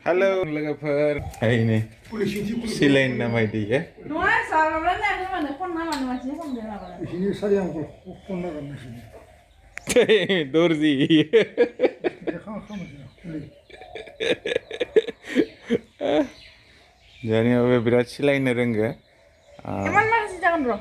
Halo लोगोफोर ini silain nama dia Nua sahabat mana yang mana pun nama masih pun dia apa? Ini saya yang pun nak kan sini. Dorzi jadi apa berat silain rengga Emang masih jangan bro?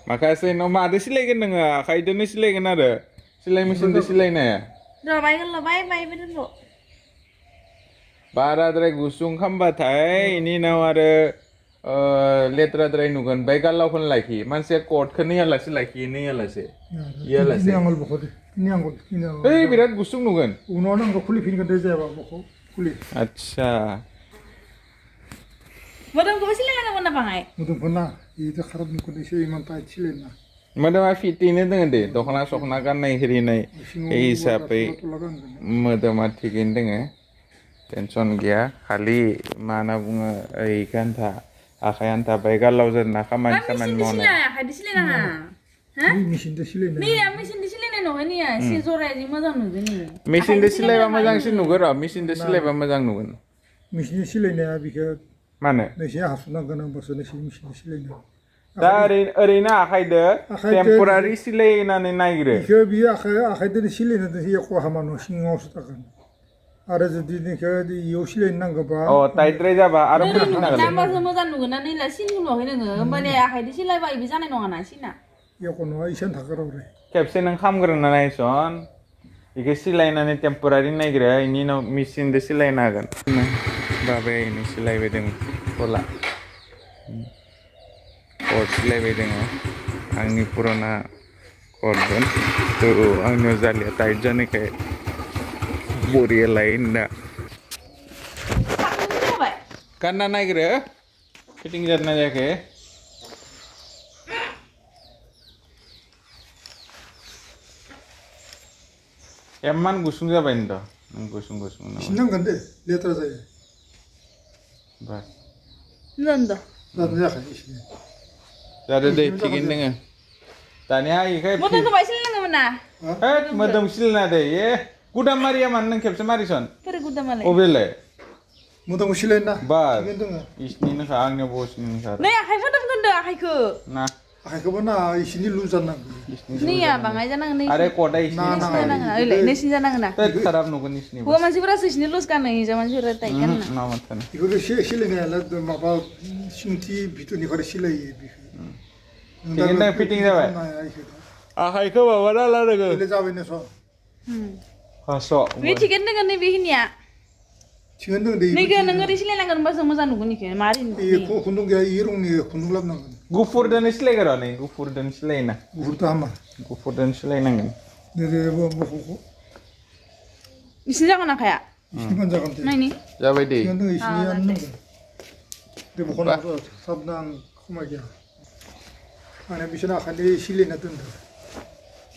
makasih nama ada silain nengah kaitannya silain ada silain mesin tu silain ya Dah baik kalau baik betul bro. Baradre gusung khamba thai ini nawar letra drai nugan baigal laukon laki manse court khani ala se laki ni ala se ya ala se Ini angol bukot. Ini angol. Ini angol. ei birat gusung nugan Uno nang ko kuli fin kan desa ba bukot kuli. acha Bodoh kau sih lagi mana pangai? Mudah pernah itu kharap ni ko desa iman ta chile na. madam afiti ne dengan de dokna sokna kan nai hiri nai ei sape madam athikin dengan tension gya khali mana bunga ikan tha akhayan tha baigal lauzer na kaman kaman Di mona sini ya, di sini lah. Hah? Ini mesin desa chile na. Ni ya mesin di sini nih no ini ya, si zore di mana nu ni? mesin de silai ba majang sin nugar mesin de silai ba majang nugan Mesin chile na bika mana desa hasuna kan baso desa mesin chile na. da arena akhaide temporary silai na ne naigre Ike biya akhay de chile na desa ko hamano singo suta kan. Ada jadi ni ke di yo chile nang ka ba. oh taitre jaba aro Ni puna gale nama semua kan nu ni lah sin nu ini nggak, mana ya kayak di sini lah bisa nih nong anak sini. Ya ko no isan thakaro re. kepse nang kham grana nai son ike silai na ne temporary naigre ini no mesin de silai na gan babe ini silai bedeng pola oh silai bedeng angni purana kordon tu angno zalia tai jane ke buri lain da Apa? karena naigre fitting jarna jake emman gusung ja bendo gusung na Sinang kan de letra saya. bas Nanda. Dan ya kan isi. jadi deh cikin dengan tanya ai kai Bodoh kau sini nggak mana? madam silna de ye kuda maria man nang kepse marison Pergi kuda malah. obele Mudah chile na. bas Gendong. isni na angnya bos ni sar Nih, aku bodoh kuda aku. na Akhay ko ba na isini lusan na. Nih ya bang, aja nang nih. are koda isni Na, na na. Nang nang, ini sih nang nang. tet kharab nugun isni Gua masih berasa sini lulus kan nih, zaman sih rata ikan. na matan Iko de chile na la de ma ba sinti bitu ni ko chile yi bi. Tingin na fitting na ba? ah hai ko ba wala la daga Ile jabe ne so. haso Wih, chicken dengan nih bikin ya. Chigen dong de. Nih kan nggak di sini lah kan bahasa masa nunggu nih kan, mari I nih. ko kundung ya irung ni kundung lab na. gufur dan isle garo ne gufur dan isle na Urta hama. gufur dan isle na ngin De bo bo ko. Di sini jangan kayak. Isini kan jagan te. Nah ini. jabe de Chigen dong isini Ah, an nanti. nang. De bo kono sab nang kuma gya. Ana bisana khali chile na tun.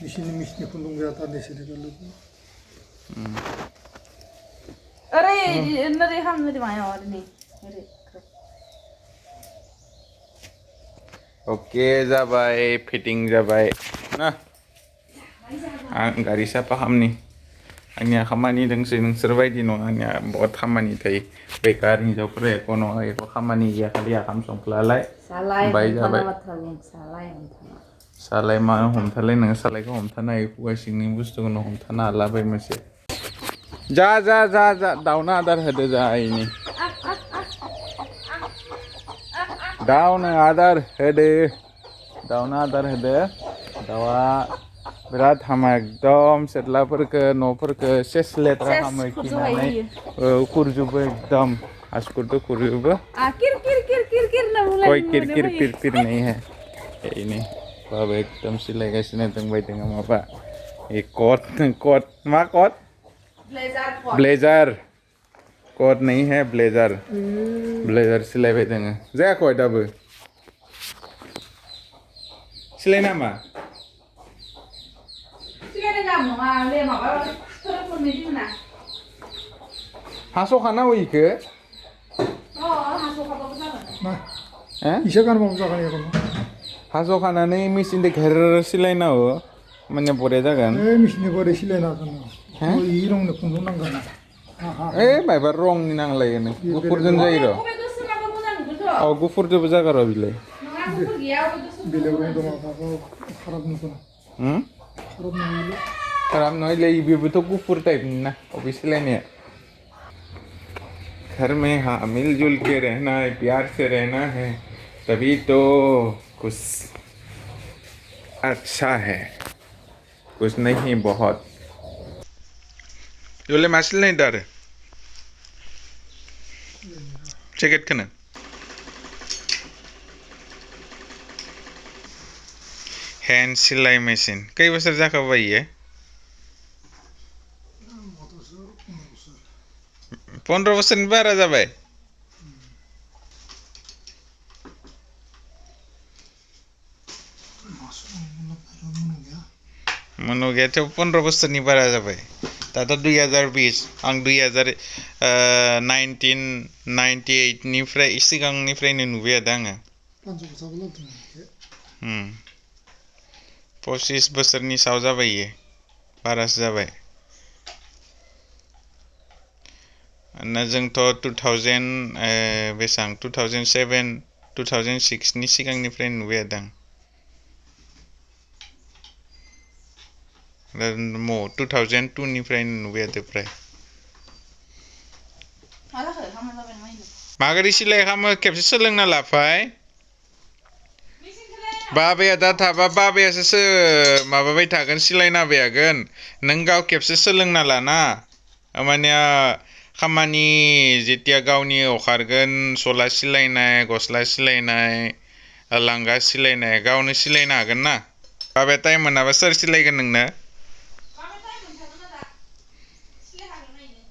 Misini kundung ya ta de sele galu. अरे नरे हम नरे माया और नहीं अरे oke jabai fitting jabai nah gari sa paham nih hanya khamani deng sing survey di no hanya buat khamani tai bekar ni jau pre kono ai ko khamani ya kali ya kam song plalai salah Baik, yang baik. mana matang salah yang mana salai ma hom thalai nang salai ko hom thanai ku sing ni bustu no hom thana la bai mase ja dauna adar hade ja ini dauna adar hade dawa berat hama ekdom setlaporke noporke ses letra hama kinai kurjuba ekdom askur to kurjuba kir na mulai कोई किर नहीं है ini बाबा एकदम सिलाई का सिने तंग भाई तंग apa ये कोट मा कोट ब्लेजर कोट नहीं है ब्लेजर सिलाई भाई तंग जा कोई दब सिलाई nama sih ada kamu le mau apa telepon ini mana haso khana wi ke oh masuk apa besar Na. eh Isa kan mo jagan ya kono. haso khana nei mesin de घर सिलाई ना हो मने परे जागन Misini ko chile na kan. O irung ne kundung nang kan. मायबा रं नांलायो नो गुफुरजों जायो र' अबे गोसोमाबो मोजां नुगोनथ' गुफुरजोंबो जागोन र' बिलाय नङा गुफुर गैया अबे गोसोम बेलेग रं दङ माबा खाराब नुगोन खाराब नुयो खराब नहले बेबोथ' गुफुर टाइपनि ना अबे सिलायनाया घर में हाँ मिलजुल के रहना है प्यार से रहना है तभी तो कुछ अच्छा है कुछ नहीं बहुत 요래 맛있네 다르 재킷 크는 हैंड सिलाई मशीन कई बছর जाखा भाई है 15 বছরनि बारा जाबाय मनोगियाथ' 15 बोसोरनि बारा जाबाय दाथ' 2020 आं 1998 निफ्राय सिगांनिफ्रायनो नुबाय आङो 25 बोसोरनि सायाव जाबाय इयो बारासो जाबाय ना जोंथ' 2000 बेसां 2007 2006 नि सिगांनिफ्राय नुबाय आं 2002 निफ्राय नुबाय प्राय मागोरि सिलाय खामो खेबसे सोलोंना लाफाय बाबाया दा थाबा बाबायासो माबाबाय थागोन सिलायना बायागोन नों गाव खेबसे सोलोंना लाना मानिया खामानि जेतिया गावनि अखारगोन सला सिलायनाय गस्ला सिलायनाय लांगा सिलायनाय गावनो सिलायनो हागोन ना बाबाया टाइम मोनाबा सोर सिलायगोन नोंनो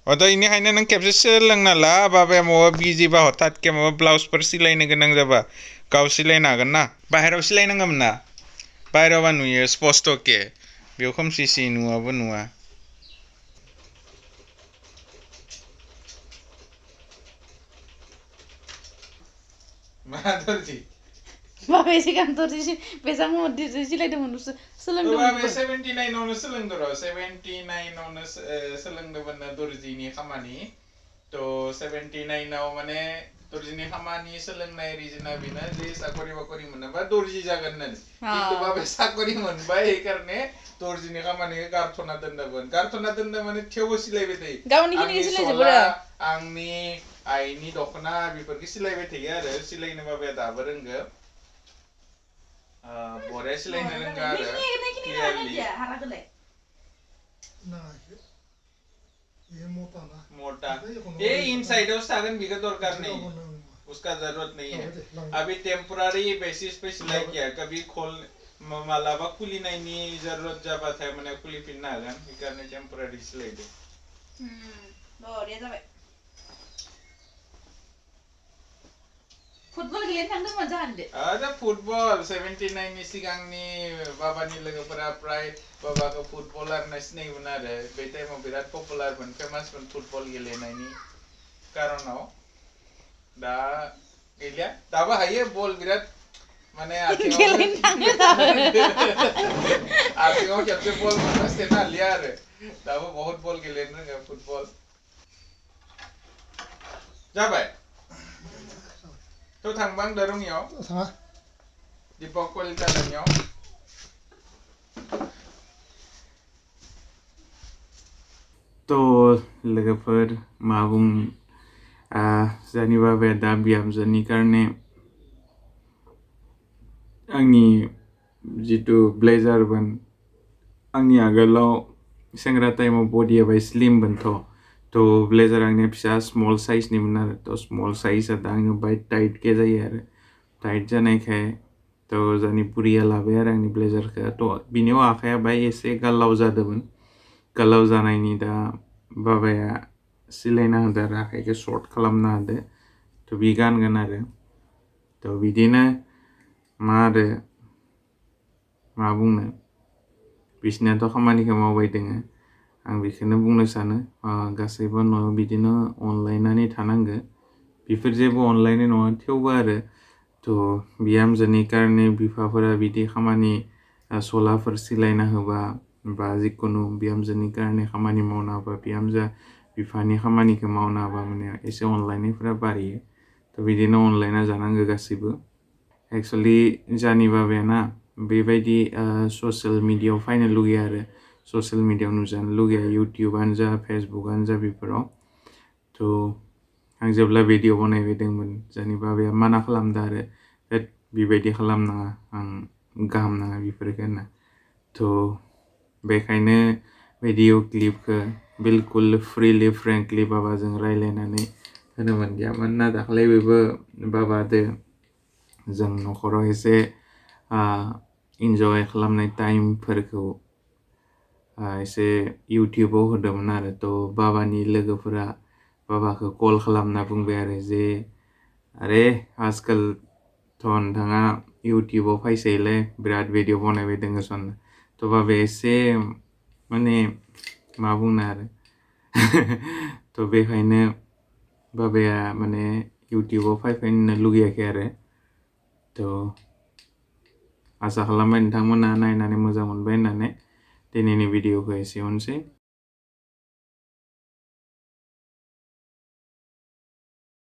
अदा इनिखायनो नों खेबसे सोलोंना ला बाबाया माबा बिजिबा हथातके माबा ब्लाउसफोर सिलायनो गोनां जाबा गाव सिलायनो हागोन ना बाहेरायाव सिलायनांगौमोन ना बाहेरायावबा नुयो स्पस्तके बेयाव खोमसिसि नुवाबो नुवा मा दर्जि बाबाया सिगां दर्जि बेसां मदि सिलायदोंमोन सोलोंदोंमोन बाबाया 79 आवनो सोलोंदो र 79 आवनो सोलोंदोंमोन दर्जिनि खामानि तो 79 आव माने दर्जिनि खामानि सोलोंनाय रिजोना बेनो जे साकरि बाकरि मोनोबा दर्जि जागोन होननानै खिन्थु बाबाया साकरि मोनबाय एकारने दर्जिनि खामानिखौ गारथ'ना दोनदों माने थेवबो सिलायबाय थायो गावनिखिनिखौ सिलायजोबो रा आंनि आइनि दख'ना बेफोरखौ सिलायबाय थायो आरो सिलायनो बाबाया दाबो रोंगो बरिया सिलायनो रोंगो आरो मोटा ये इनसाइड थागोन बिका दरकार नहीं उसका जरूरत नहीं है अभी टेम्पररी बेसिस पे सिलाई किया कभी खोल मालाबा खुलिनायनि जरूरत जाबाथाय माने खुलिफिननो हागोन बेखायनो टेम्पररी सिलायदो बरिया जाबाय फुटबल गेलेनो थांदोंमोन जाहानदो दा फुटबल 79 नि सिगांनि बाबानि लोगोफोरा प्राय बाबाखौ फुटबलार होनना सिनायोमोन आरो बे टाइमाव बिराद पपुलारमोन फेमासमोन फुटबल गेलेनायनि कारनाव दा गैलिया दाबो हायो बल बिराद माने आथिङाव खेबसे बल मोनबा सेना हालिया आरो दाबो बहुत बल गेलेनो रोङो फुटबल जाबाय तो थांबां दरंयाव थाङा दीपक कलितानियाव तो लोगोफोर मा बुं जोंनि बाबाया दा बिहामजोनि कारणे आंनि जितु ब्लेजारमोन आंनि आगोलाव सेंग्रा टाइमाव बडिया बाय स्लिममोनथ' तो ब्लेजार आंनि फिसा स्मल साइजनिमोन आरो तो स्मल साइजआ दा आंनि बाय टाइट के जायो आरो टाइट जानायखाय तो जोंनि बुरिया लाबाय आरो आंनि ब्लेजारखौ तो बिनियाव आखाया बाय एसे गोलाव जादोंमोन गोलाव जानायनि दा बाबाया सिलायना होदो आरो आखाइखौ सर्ट खालामना होदो तो बि गानगोन आरो तो बिदिनो मा आरो मा बुंनो बिसनियाथ' खामानिखौ मावबाय दोङो आं बेखौनो बुंनो सानो गासैबो न'आव बिदिनो अनलायनानै थानांगो बेफोर जेबो अनलायनाय नङा थेवबो आरो तो बिहामजोनि कारणे बिफाफोरा बिदि खामानि सलाफोर सिलायना होबा बा जिखुनु बिहामजोनि कारणे खामानि मावना होबा बिहामजोआ बिफानि खामानिखौ मावनो हाबा माने एसे अनलायनायफोरा बारायो थ' बिदिनो अनलायना जानांगौ गासिबो एक्सुवेलि जानि बाबायाना बेबायदि ससियेल मिडियायाव फैनो लुगैयो आरो ससियेल मिडियायाव नुजानो लुगैया इउटुबानो जा फेसबुकआनो जा बेफोराव थ' आं जेब्ला भिडिअ बनायबायदोंमोन जोंनि बाबाया माना खालामदों आरो बेबायदि खालामनाङा आं गाहाम नाङा बेफोरखौ होनना थ' बेखायनो भिडिअ क्लिपखौ बिलकुल फ्रिलि फ्रेंकलि बाबाजों रायलायनानै होनो मोनदिया मानोना दाखालि बेबो बाबादो जों न'खराव एसे इन्जय खालामनाय टाइमफोरखौ एसे इउटुबाव होदोंमोन आरो थ' बाबानि लोगोफोरा बाबाखौ कल खालामना बुंबाय आरो जे अरे आजकालथ' नोंथाङा इउटुबाव फैसैलै बिराद भिडिअ बनायबाय दोङो सन थ' बाबाया एसे माने मा बुंनो आरो थ' बेखायनो बाबाया माने इउटुबाव फैनो लुगैयाखै आरो थ' आसा खालामबाय नोंथांमोना नायनानै मोजां मोनबाय होननानै दिनैनि भिडिअखौ एसेयावनोसै